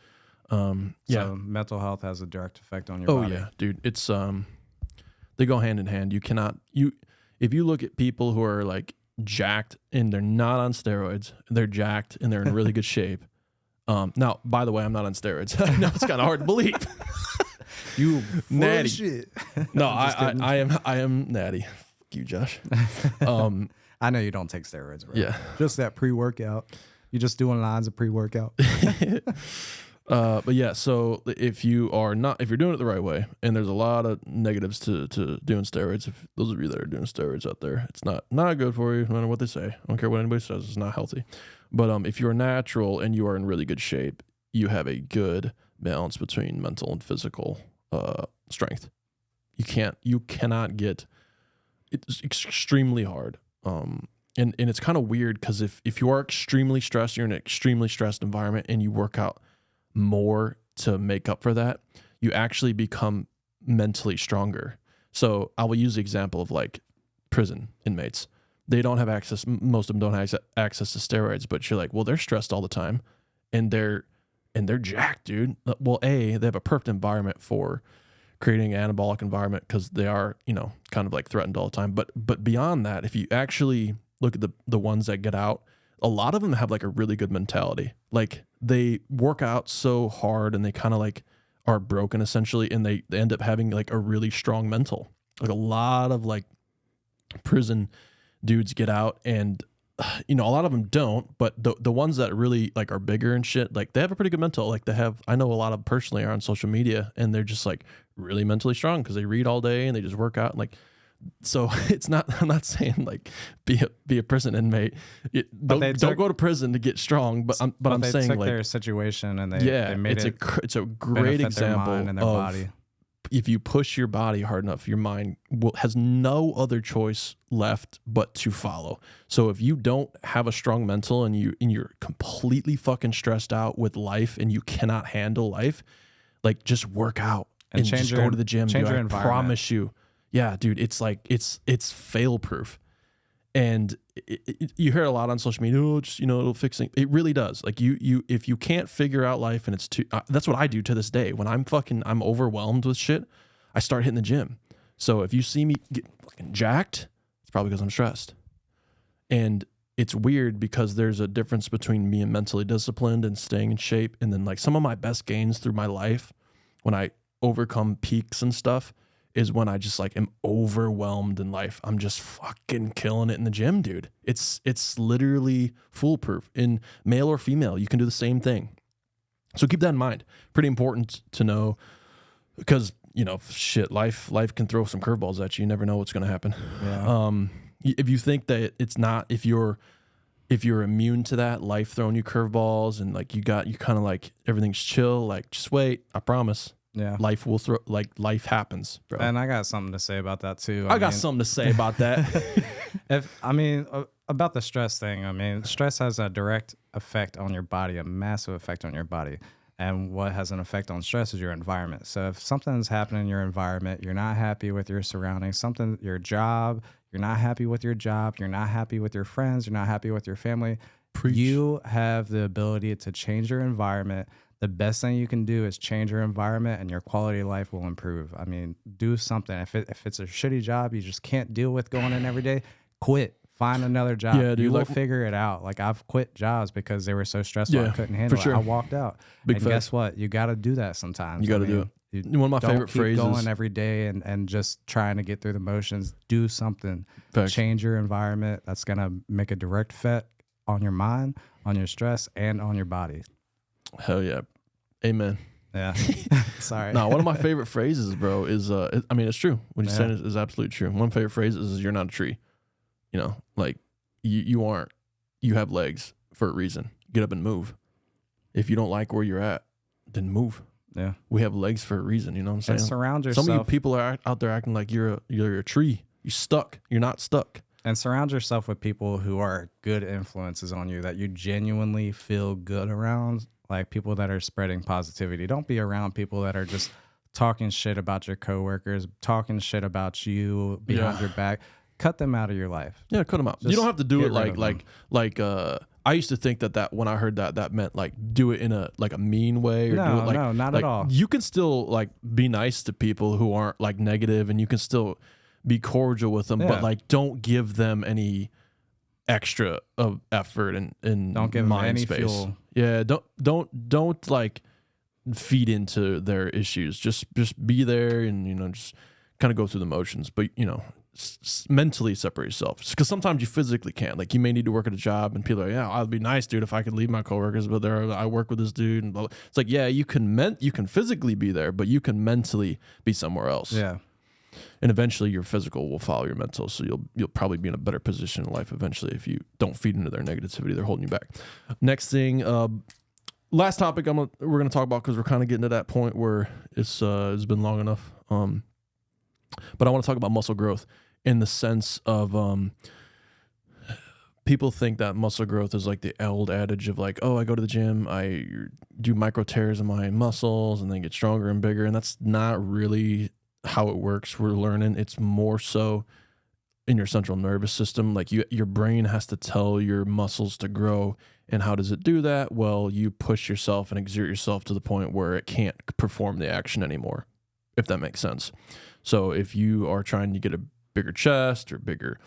So mental health has a direct effect on your body. Oh yeah, dude. It's they go hand in hand. If you look at people who are like jacked and they're not on steroids, they're jacked and they're in really good shape. Now, by the way, I'm not on steroids. I know it's kind of hard to believe. You natty shit. No, I am natty. Fuck you, Josh. I know you don't take steroids, bro. Yeah. Just that pre-workout. You're just doing lines of pre-workout. But yeah, so if you're doing it the right way, and there's a lot of negatives to doing steroids. If those of you that are doing steroids out there, it's not good for you, no matter what they say. I don't care what anybody says, it's not healthy. But if you're natural and you are in really good shape, you have a good balance between mental and physical strength. You cannot get, it's extremely hard. And it's kind of weird because if you are extremely stressed, you're in an extremely stressed environment and you work out more to make up for that, you actually become mentally stronger. So I will use the example of like prison inmates. They don't have access, most of them don't have access to steroids, but you're like, well, they're stressed all the time and they're jacked, dude. Well, they have a perfect environment for creating an anabolic environment because they are, kind of like threatened all the time. But beyond that, if you actually look at the ones that get out, a lot of them have like a really good mentality. Like they work out so hard and they kind of like are broken essentially, and they end up having like a really strong mental. Like a lot of like prison dudes get out, and a lot of them don't, but the ones that really like are bigger and shit, like they have a pretty good mental. Like I know a lot of personally are on social media and they're just like really mentally strong because they read all day and they just work out and like. So I'm not saying like be a prison inmate. Don't go to prison to get strong, but I'm they saying took like their situation and they made it's a great example their mind and their of body. If you push your body hard enough, your mind has no other choice left but to follow. So if you don't have a strong mental and you're completely fucking stressed out with life and you cannot handle life, like just work out and just go to the gym. Change your I environment. promise you. Yeah, dude, it's like it's fail proof, and you hear a lot on social media. Oh, just it'll fix things. It really does. Like you if you can't figure out life, and it's too. That's what I do to this day. When I'm overwhelmed with shit, I start hitting the gym. So if you see me get fucking jacked, it's probably because I'm stressed. And it's weird because there's a difference between being mentally disciplined and staying in shape, and then like some of my best gains through my life, when I overcome peaks and stuff, is when I just like am overwhelmed in life. I'm just fucking killing it in the gym, dude. It's literally foolproof. In male or female, you can do the same thing. So keep that in mind. Pretty important to know because, shit, life can throw some curveballs at you. You never know what's going to happen. Yeah. If you think that it's not, if you're immune to that, life throwing you curveballs and like you kind of like everything's chill, like just wait, I promise. Yeah. Life will throw, like life happens, bro. And I got something to say about that too. I got something to say about that. About the stress thing, stress has a direct effect on your body, a massive effect on your body. And what has an effect on stress is your environment. So if something's happening in your environment, you're not happy with your surroundings, your job, you're not happy with your job, you're not happy with your friends, you're not happy with your family. Preach. You have the ability to change your environment. The best thing you can do is change your environment and your quality of life will improve. Do something. If it's a shitty job you just can't deal with going in every day, quit. Find another job. Yeah, dude, you will figure it out. Like I've quit jobs because they were so stressful I couldn't handle it. I walked out. Guess what? You got to do that sometimes. You got to do it. One of my favorite phrases. Don't keep going every day and just trying to get through the motions. Do something. Facts. Change your environment. That's going to make a direct effect on your mind, on your stress, and on your body. Hell yeah. Amen. Yeah. Sorry. No, one of my favorite phrases, bro, is, it's true. What you're saying is absolutely true. One of my favorite phrases is you're not a tree. Like you aren't, you have legs for a reason. Get up and move. If you don't like where you're at, then move. Yeah. We have legs for a reason. You know what I'm saying? And surround yourself. Some of you people are out there acting like you're a tree. You're stuck. You're not stuck. And surround yourself with people who are good influences on you that you genuinely feel good around, like people that are spreading positivity. Don't be around people that are just talking shit about your coworkers, talking shit about you behind your back. Cut them out of your life. Yeah, cut them out. You don't have to do it like I used to think that when I heard that meant like do it in a mean way or do it like no, not like, at all. You can still like be nice to people who aren't like negative and you can still be cordial with them, but like don't give them any extra of effort and don't give mind them any space. fuel. Yeah, don't like feed into their issues. Just be there and just kind of go through the motions, but mentally separate yourself because sometimes you physically can't. Like you may need to work at a job and people are like, yeah, I'd be nice, dude, if I could leave my coworkers, but I work with this dude and blah, blah. It's like, yeah, you can physically be there, but you can mentally be somewhere else. Yeah. And eventually your physical will follow your mental. So you'll probably be in a better position in life eventually if you don't feed into their negativity. They're holding you back. Next thing, last topic we're gonna talk about because we're kind of getting to that point where it's been long enough. But I want to talk about muscle growth in the sense of people think that muscle growth is like the old adage of like, oh, I go to the gym, I do micro tears in my muscles and then get stronger and bigger. And that's not really how it works. We're learning it's more so in your central nervous system. Like your brain has to tell your muscles to grow. And how does it do that? Well, you push yourself and exert yourself to the point where it can't perform the action anymore, if that makes sense. So if you are trying to get a bigger chest or bigger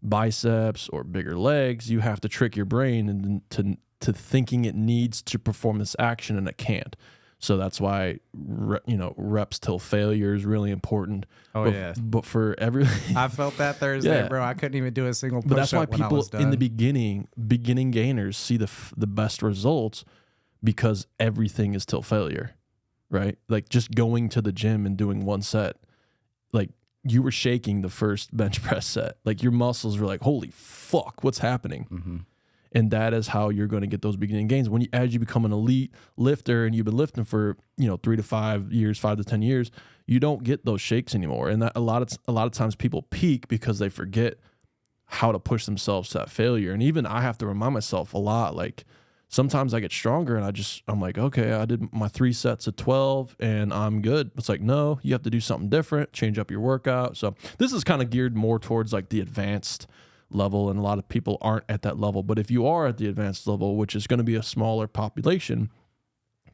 biceps or bigger legs, you have to trick your brain to thinking it needs to perform this action and it can't. So that's why reps till failure is really important. But for everything, I felt that Thursday, bro. I couldn't even do a single push-up. But that's why when I people was done. in the beginning gainers see the best results because everything is till failure, right? Like just going to the gym and doing one set, like you were shaking the first bench press set. Like your muscles were like, holy fuck, what's happening? Mm-hmm. And that is how you're going to get those beginning gains. As you become an elite lifter and you've been lifting for 3 to 5 years, 5 to 10 years, you don't get those shakes anymore. And that a lot of times people peak because they forget how to push themselves to that failure. And even I have to remind myself a lot. Like sometimes I get stronger and I'm like, okay, I did my 3 sets of 12 and I'm good. It's like, no, you have to do something different, change up your workout. So this is kind of geared more towards like the advanced level, and a lot of people aren't at that level. But if you are at the advanced level, which is going to be a smaller population,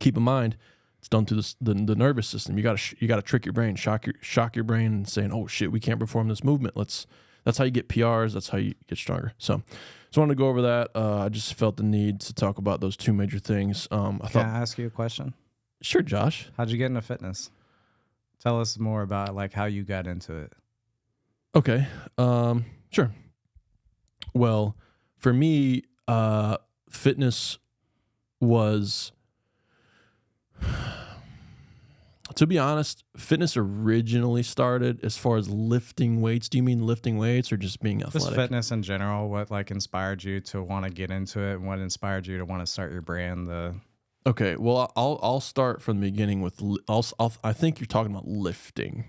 keep in mind it's done through the nervous system. You got to trick your brain, shock your brain, and saying, oh shit, we can't perform this movement. That's how you get PRs. That's how you get stronger. So wanted to go over that. I just felt the need to talk about those 2 major things. Can I ask you a question? Sure, Josh. How'd you get into fitness? Tell us more about like how you got into it. Okay. Sure. Well, for me, fitness was To be honest, fitness originally started as far as lifting weights. Do you mean lifting weights or just being athletic? Just fitness in general. What like inspired you to want to get into it? And what inspired you to want to start your brand? Okay, well, I'll start from the beginning with I think you're talking about lifting,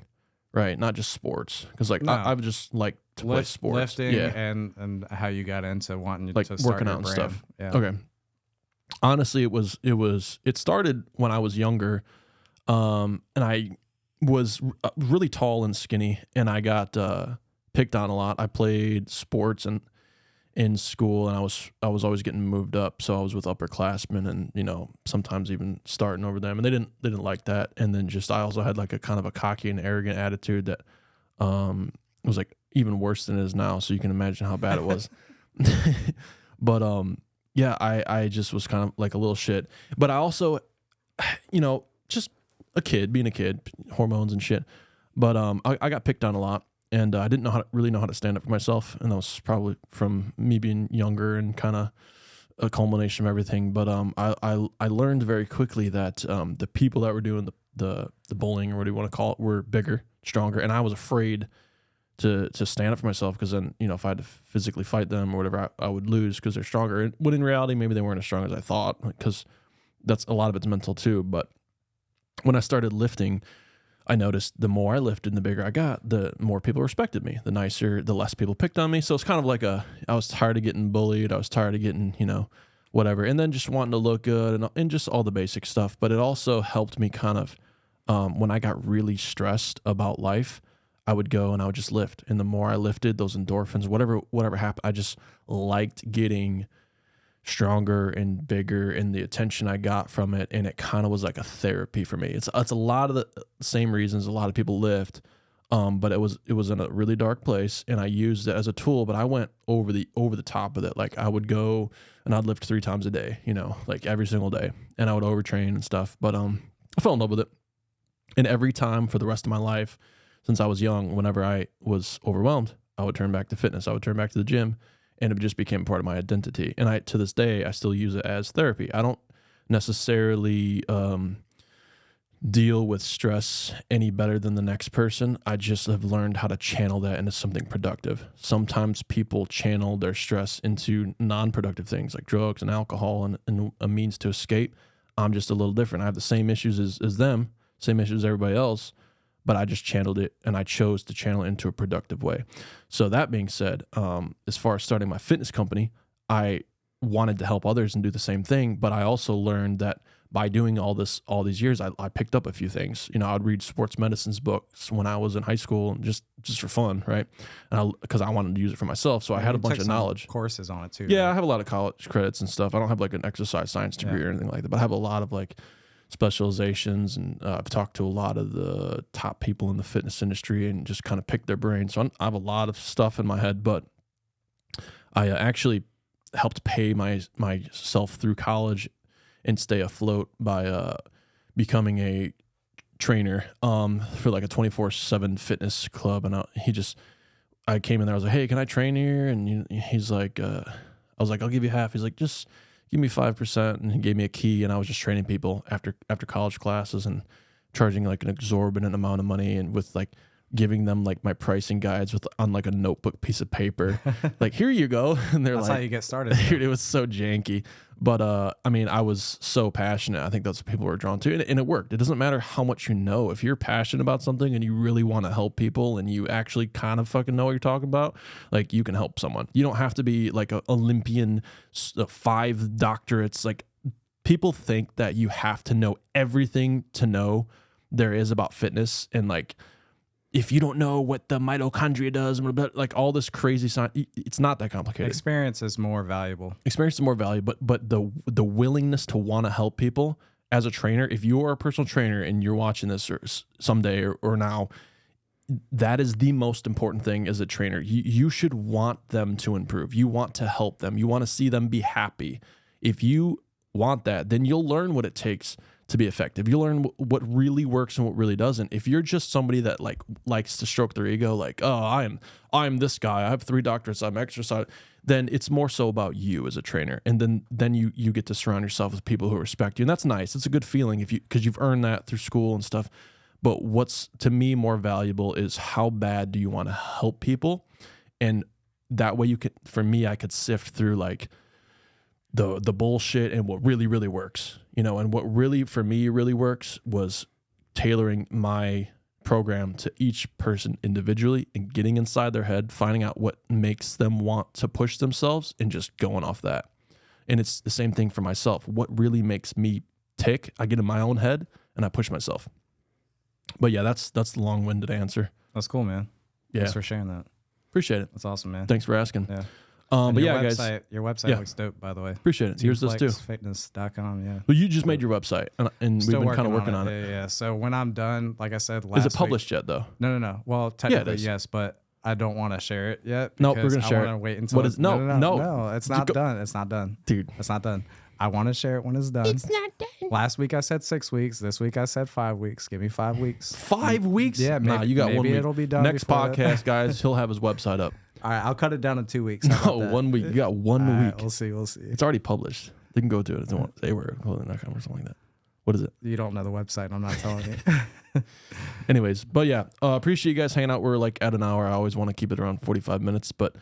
right? Not just sports, because like No. I would just like to play sports, lifting, yeah, and how you got into wanting like to start working your out and brand. stuff. Yeah. Okay, honestly, it started when I was younger, and I was really tall and skinny, and I got picked on a lot. I played sports and in school, and I was always getting moved up, so I was with upperclassmen, and sometimes even starting over them, and they didn't like that. And then just I also had like a kind of a cocky and arrogant attitude that was like even worse than it is now. So you can imagine how bad it was. But yeah, I just was kind of like a little shit. But I also, just a kid, being a kid, hormones and shit. But I got picked on a lot. And I didn't really know how to stand up for myself, and that was probably from me being younger and kind of a culmination of everything. But I learned very quickly that the people that were doing the bullying, or what do you want to call it, were bigger, stronger, and I was afraid to stand up for myself, because then if I had to physically fight them or whatever, I would lose because they're stronger. And when in reality, maybe they weren't as strong as I thought, because that's a lot of it's mental too. But when I started lifting, I noticed the more I lifted and the bigger I got, the more people respected me, the less people picked on me. So it's kind of like I was tired of getting bullied. I was tired of getting, whatever. And then just wanting to look good and just all the basic stuff. But it also helped me kind of, when I got really stressed about life, I would go and I would just lift. And the more I lifted, those endorphins, whatever happened, I just liked getting stronger and bigger, and the attention I got from it, and it kind of was like a therapy for me. It's a lot of the same reasons a lot of people lift, but it was in a really dark place, and I used it as a tool. But I went over the top of it. Like I would go and I'd lift 3 times a day, like every single day, and I would overtrain and stuff. But I fell in love with it, and every time for the rest of my life, since I was young, whenever I was overwhelmed, I would turn back to fitness. I would turn back to the gym. And it just became part of my identity. And to this day, I still use it as therapy. I don't necessarily deal with stress any better than the next person. I just have learned how to channel that into something productive. Sometimes people channel their stress into non-productive things like drugs and alcohol and a means to escape. I'm just a little different. I have the same issues as them, same issues as everybody else, but I just channeled it, and I chose to channel it into a productive way. So that being said, as far as starting my fitness company, I wanted to help others and do the same thing, but I also learned that by doing all these years, I picked up a few things. I would read sports medicine's books when I was in high school, just for fun, right? And because I wanted to use it for myself, so I had a bunch of knowledge. Courses on it too. Yeah, right? I have a lot of college credits and stuff. I don't have like an exercise science degree or anything like that, but I have a lot of like specializations, and I've talked to a lot of the top people in the fitness industry and just kind of picked their brains. So I have a lot of stuff in my head, but I actually helped pay myself through college and stay afloat by becoming a trainer for like a 24/7 fitness club. And I came in there, I was like, hey, can I train here? And he's like, I was like, I'll give you half. He's like, just give me 5%, and he gave me a key, and I was just training people after college classes and charging like an exorbitant amount of money, and with like giving them like my pricing guides on like a notebook piece of paper, like here you go, and they're That's like, how you get started. dude, it was so janky, but I mean, I was so passionate. I think that's what people were drawn to, and it worked. It doesn't matter how much you know. If you're passionate about something and you really want to help people, and you actually kind of fucking know what you're talking about, like you can help someone. You don't have to be like an Olympian, 5 doctorates. Like people think that you have to know everything to know there is about fitness, and like if you don't know what the mitochondria does, like all this crazy science, it's not that complicated. Experience is more valuable. Experience is more valuable, but the willingness to want to help people as a trainer, if you are a personal trainer and you're watching this or someday or now, that is the most important thing as a trainer. You should want them to improve. You want to help them. You want to see them be happy. If you want that, then you'll learn what it takes to be effective. You learn what really works and what really doesn't. If you're just somebody that likes to stroke their ego, like, oh, I'm this guy, I have 3 doctorates, I'm exercise, then it's more so about you as a trainer. And then you get to surround yourself with people who respect you. And that's nice. It's a good feeling because you've earned that through school and stuff. But what's to me more valuable is how bad do you want to help people? And that way for me, I could sift through like the bullshit and what really, really works, and what really, for me, really works was tailoring my program to each person individually and getting inside their head, finding out what makes them want to push themselves and just going off that. And it's the same thing for myself. What really makes me tick, I get in my own head and I push myself. But yeah, that's the long-winded answer. That's cool, man. Yeah. Thanks for sharing that. Appreciate it. That's awesome, man. Thanks for asking. Yeah. But yeah, website, guys. Your website looks dope, by the way. Appreciate it. Yours does too. TeamFlexFitness.com, yeah. Well, you just made your website, and we've been kind of working on it. Yeah. So when I'm done, like I said last Is it published yet, though? No. Well, technically, yes, but I don't want to share it yet. Nope, we're going to share it. I want to wait until what is, No, it's not done. It's not done. Dude. It's not done. I want to share it when it's done. It's not done. Last week I said 6 weeks. This week I said 5 weeks. Give me 5 weeks. 5 weeks? Yeah, maybe, you got maybe 1 week. It'll be done. Next podcast, guys, he'll have his website up. All right, I'll cut it down to 2 weeks. No, 1 week. You got 1 week. We'll see. It's already published. They can go to it if they want. They were clothing.com or something like that. What is it? You don't know the website. I'm not telling you. Anyways, but yeah, appreciate you guys hanging out. We're like at an hour. I always want to keep it around 45 minutes, but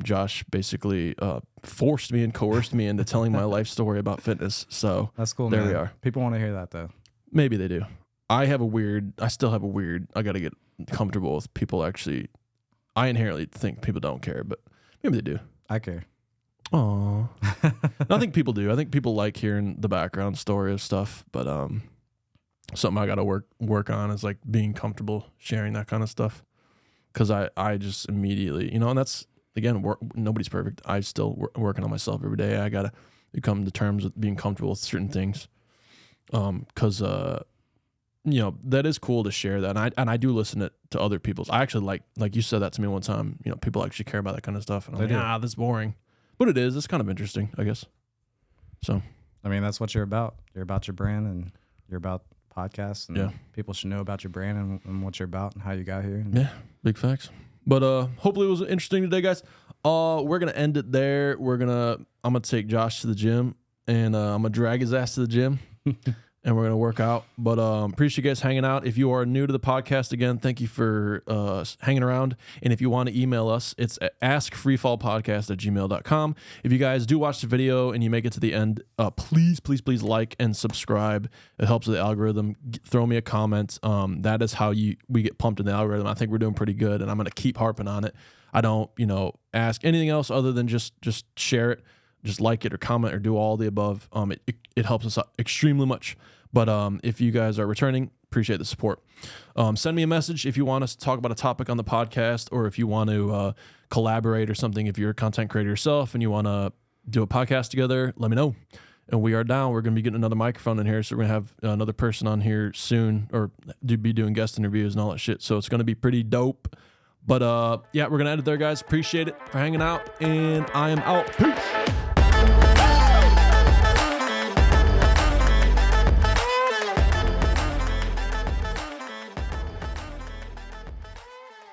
Josh basically forced me and coerced me into telling my life story about fitness. So that's cool. There man. we are. People want to hear that though. Maybe they do. I still have a weird. I got to get comfortable with people actually. I inherently think people don't care, but maybe they do. I care. Aww. I think people do. I think people like hearing the background story of stuff, but something I got to work on is like being comfortable sharing that kind of stuff. Because I just immediately, and that's, again, nobody's perfect. I still working on myself every day. I got to come to terms with being comfortable with certain things. Because, that is cool to share that. And I do listen to other people's. I actually like you said that to me one time, people actually care about that kind of stuff. And I'm like, this is boring. But it is. It's kind of interesting, I guess. So. I mean, that's what you're about. You're about your brand and you're about podcasts. And people should know about your brand and what you're about and how you got here. Yeah, big facts. But hopefully it was interesting today, guys. We're going to end it there. I'm going to take Josh to the gym and I'm going to drag his ass to the gym. And we're going to work out. But appreciate you guys hanging out. If you are new to the podcast, again, thank you for hanging around. And if you want to email us, it's at askfreefallpodcast@gmail.com. If you guys do watch the video and you make it to the end, please like and subscribe. It helps with the algorithm. Throw me a comment. That is how we get pumped in the algorithm. I think we're doing pretty good, and I'm going to keep harping on it. I don't, ask anything else other than just share it. Just like it or comment or do all the above. It helps us out extremely much. But if you guys are returning, appreciate the support. Send me a message if you want us to talk about a topic on the podcast or if you want to collaborate or something. If you're a content creator yourself and you want to do a podcast together, let me know. And we are down. We're going to be getting another microphone in here. So we're going to have another person on here soon or be doing guest interviews and all that shit. So it's going to be pretty dope. But yeah, we're going to end it there, guys. Appreciate it for hanging out. And I am out. Peace.